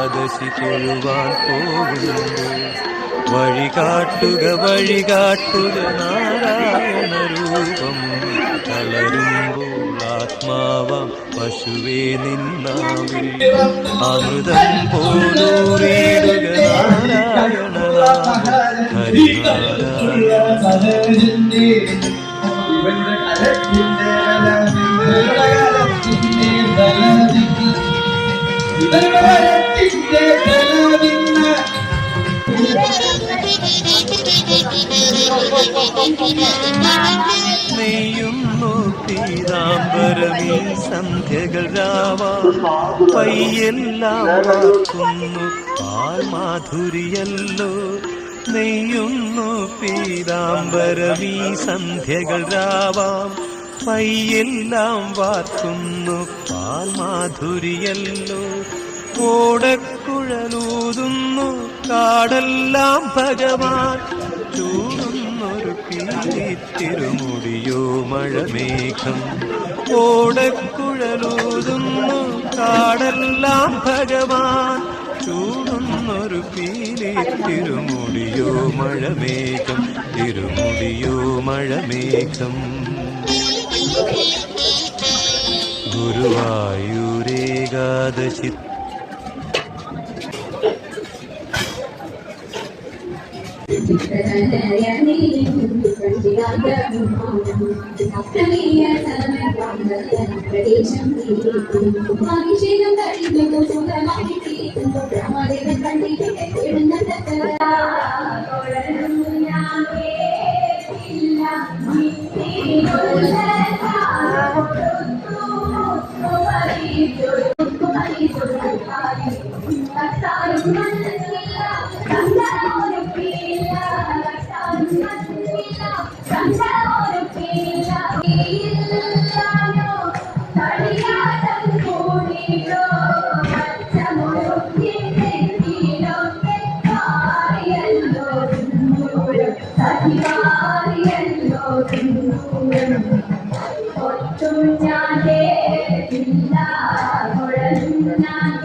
ഏകാദശി തൊഴുവാൻ പോകുന്നു. വഴികാട്ടുക നാരായണ രൂപം. തളരുമ്പോൾ ആത്മാവാം പശുവേ നിന്നാവിൽ അമൃതം പോലൂറിയിടുക നാരായണ നെയ്യുന്നു പീതാംബരമീ സന്ധ്യകൾ രാവാ. പയ്യെല്ലാം വാക്കുന്നു പാൽമാധുരിയല്ലോ. നെയ്യുന്നു പീതാംബരമീ സന്ധ്യകൾ രാവാം. പയ്യെല്ലാം വാർക്കുന്നു പാൽമാധുരിയല്ലോ. ഓടക്കുഴലൂതുന്നു കാടെല്ലാം ഭഗവാൻ. ചൂടുന്നൊരു തിരുമുടിയോ മഴമേഘം. ഓടക്കുഴലൂതുന്നു കാടെല്ലാം ഭഗവാൻ. ചൂടുന്നൊരു തിരുമുടിയോ മഴമേഘം. തിരുമുടിയോ മഴമേഘം. ഗുരുവായൂരേകാദശി ഒറ്റും ഞാൻ